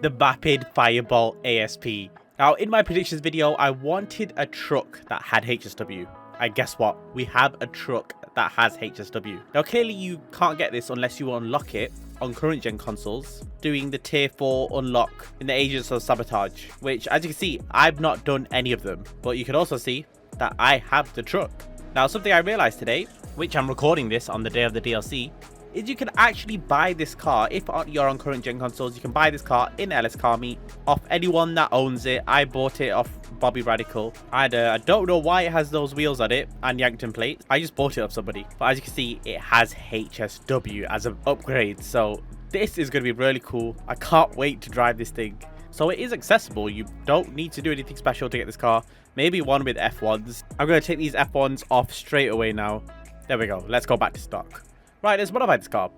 the vapid Firebolt ASP. Now, in my predictions video, I wanted a truck that had HSW. And guess what? We have a truck that has HSW. Now, clearly you can't get this unless you unlock it on current gen consoles, doing the tier 4 unlock in the Agents of Sabotage, which, as you can see, I've not done any of them. But you can also see that I have the truck. Now, something I realized today, which I'm recording this on the day of the DLC, is you can actually buy this car. If you're on current gen consoles, you can buy this car in LS Car Meet off anyone that owns it. I bought it off Bobby Radical, and I don't know why it has those wheels on it and Yankton plates. I just bought it off somebody, but as you can see, it has HSW as an upgrade, so this is going to be really cool. I can't wait to drive this thing. So it is accessible. You don't need to do anything special to get this car. Maybe one with F1s. I'm going to take these F1s off straight away now. There we go. Let's go back to stock. Right, let's modify this car.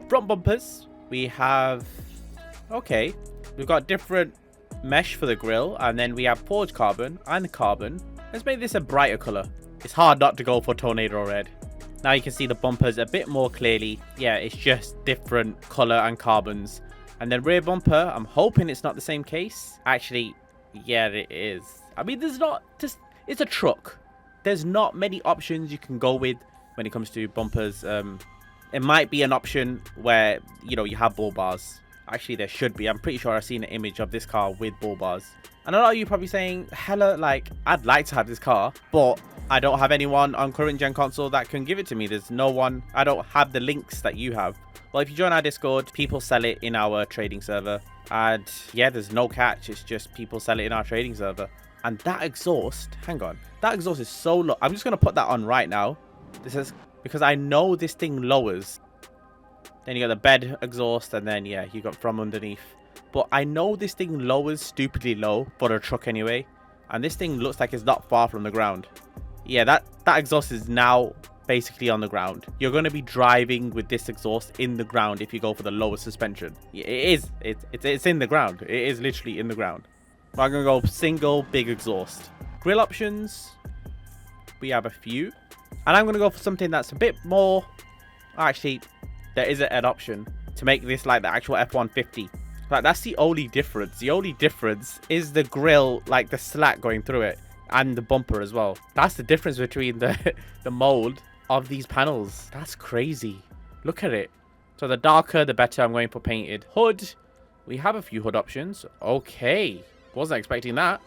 Front bumpers, we have, okay, we've got different mesh for the grille, and then we have forged carbon and carbon. Let's make this a brighter color. It's hard not to go for tornado red. Now you can see the bumpers a bit more clearly. Yeah, it's just different color and carbons. And then rear bumper, I'm hoping it's not the same case. Actually, yeah, it is. I mean, there's not just, it's a truck. There's not many options you can go with when it comes to bumpers. It might be an option where, you know, you have bull bars. Actually, there should be. I'm pretty sure I've seen an image of this car with bull bars. And a lot of you probably saying, hella, like, I'd like to have this car, but I don't have anyone on current gen console that can give it to me. There's no one. I don't have the links that you have. Well, if you join our Discord, people sell it in our trading server. And yeah, there's no catch. It's just people sell it in our trading server. And that exhaust, hang on, that exhaust is so low. I'm just going to put that on right now. This is because I know this thing lowers. Then you got the bed exhaust, and then yeah, you got from underneath. But I know this thing lowers stupidly low for a truck anyway. And this thing looks like it's not far from the ground. Yeah, that exhaust is now basically on the ground. You're going to be driving with this exhaust in the ground if you go for the lower suspension. It is. It's in the ground. It is literally in the ground. But I'm going to go single big exhaust. Grill options, we have a few. And I'm going to go for something that's a bit more... Actually, there is an option to make this like the actual f-150. Like, that's the only difference. The only difference is the grill, like the slat going through it, and the bumper as well. That's the difference between the mold of these panels. That's crazy. Look at it. So the darker, the better. I'm going for painted. Hood. We have a few hood options. Okay. Wasn't expecting that.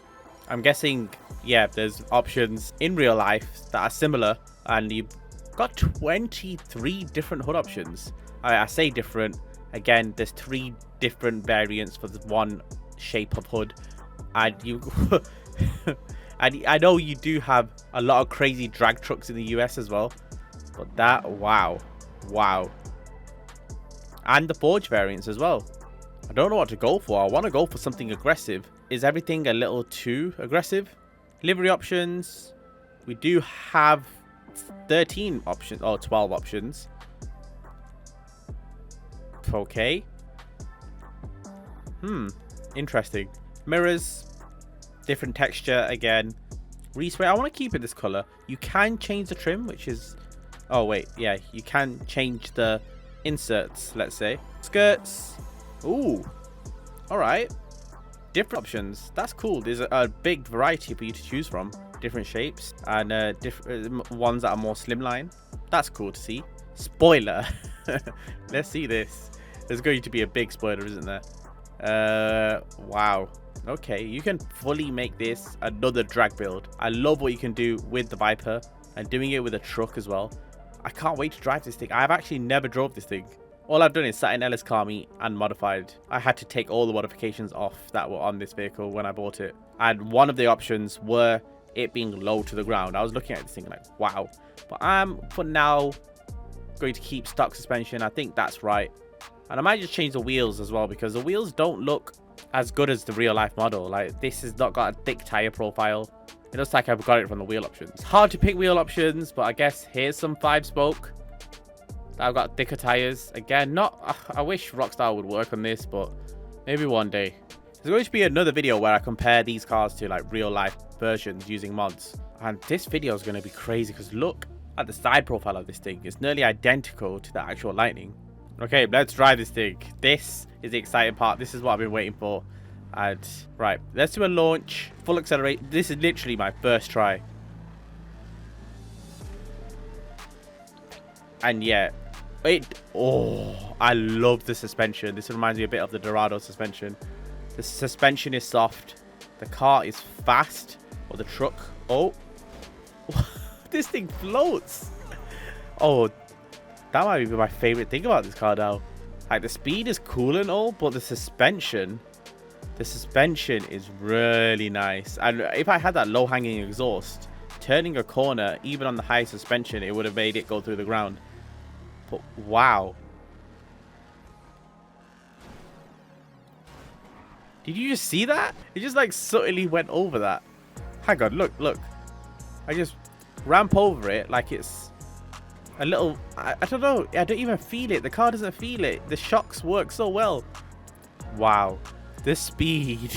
I'm guessing, yeah, there's options in real life that are similar. And you've got 23 different hood options. I say different. Again, there's 3 different variants for the one shape of hood. And you... and I know you do have a lot of crazy drag trucks in the US as well. But that, wow. Wow. And the forge variants as well. I don't know what to go for. I want to go for something aggressive. Is everything a little too aggressive? Livery options. We do have 13 options, or 12 options. Okay. Interesting. Mirrors. Different texture again. Respray. I want to keep it this color. You can change the trim, which is... Oh, wait. Yeah, you can change the inserts, let's say. Skirts. Ooh. All right. Different options. That's cool. There's a big variety for you to choose from. Different shapes and different ones that are more slimline. That's cool to see. Spoiler. Let's see this. There's going to be a big spoiler, isn't there? Wow. Okay, you can fully make this another drag build. I love what you can do with the Viper and doing it with a truck as well. I can't wait to drive this thing. I've actually never drove this thing. All I've done is sat in LS Car Meet and modified. I had to take all the modifications off that were on this vehicle when I bought it. And one of the options were it being low to the ground. I was looking at this thing like, wow. But I'm, for now, going to keep stock suspension. I think that's right. And I might just change the wheels as well, because the wheels don't look as good as the real life model. Like, this has not got a thick tire profile. It looks like I've got it from the wheel options. It's hard to pick wheel options, but I guess here's some 5-spoke. I've got thicker tires. Again, not... I wish Rockstar would work on this, but maybe one day. There's going to be another video where I compare these cars to like real life versions using mods. And this video is going to be crazy because look at the side profile of this thing. It's nearly identical to the actual Lightning. Okay, let's drive this thing. This is the exciting part. This is what I've been waiting for. And right, let's do a launch, full accelerate. This is literally my first try. And yeah, I love the suspension. This reminds me a bit of the Dorado suspension. The suspension is soft. The car is fast. Or the truck. Oh, this thing floats. Oh, that might be my favorite thing about this car now. Like, the speed is cool and all, but the suspension is really nice. And if I had that low-hanging exhaust, turning a corner, even on the high suspension, it would have made it go through the ground. But wow. Did you just see that? It just like subtly went over that. Hang on, look. I just ramp over it like it's a little... I don't know. I don't even feel it. The car doesn't feel it. The shocks work so well. Wow. The speed.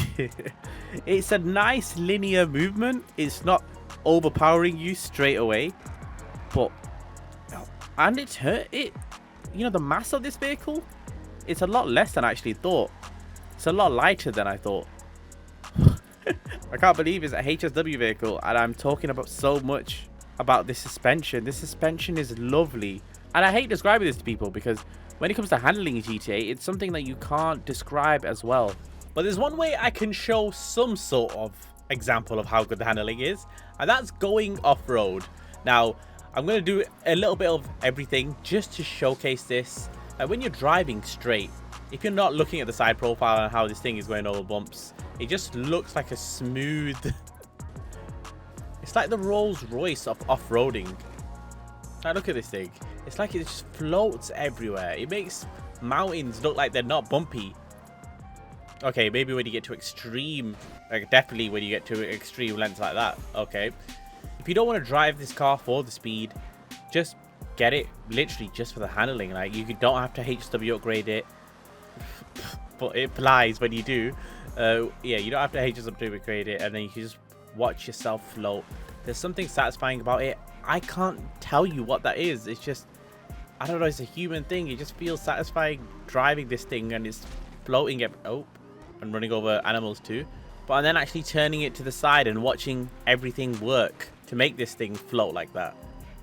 It's a nice linear movement. It's not overpowering you straight away. But... And you know, the mass of this vehicle, it's a lot less than I actually thought. It's a lot lighter than I thought. I can't believe it's a HSW vehicle and I'm talking about so much about this suspension. This suspension is lovely. And I hate describing this to people because when it comes to handling GTA, it's something that you can't describe as well. But there's one way I can show some sort of example of how good the handling is, and that's going off-road. Now, I'm going to do a little bit of everything just to showcase this. When you're driving straight, if you're not looking at the side profile and how this thing is going over bumps, it just looks like a smooth... It's like the Rolls Royce of off-roading. Like, look at this thing. It's like it just floats everywhere. It makes mountains look like they're not bumpy. Okay, maybe when you get to extreme... Like, definitely when you get to extreme lengths like that. Okay. If you don't want to drive this car for the speed, just get it literally just for the handling. Like, you don't have to HSW upgrade it, but it applies when you do. Yeah, you don't have to HSW upgrade it, and then you can just watch yourself float. There's something satisfying about it. I can't tell you what that is. It's just, I don't know, it's a human thing. It just feels satisfying driving this thing, and it's floating and running over animals too. But then actually turning it to the side and watching everything work to make this thing float like that.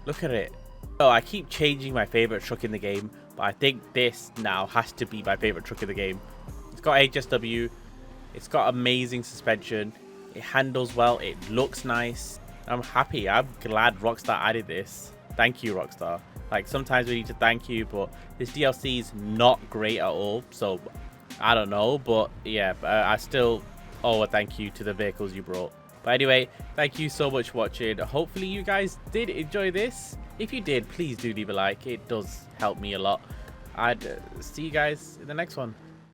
Look at it. Oh, I keep changing my favorite truck in the game, but I think this now has to be my favorite truck in the game. It's got HSW. It's got amazing suspension. It handles well. It looks nice. I'm happy. I'm glad Rockstar added this. Thank you, Rockstar. Like, sometimes we need to thank you, but this DLC is not great at all. So, I don't know. But, yeah, I still owe a thank you to the vehicles you brought. But anyway, thank you so much for watching. Hopefully you guys did enjoy this. If you did, please do leave a like. It does help me a lot. I'd see you guys in the next one.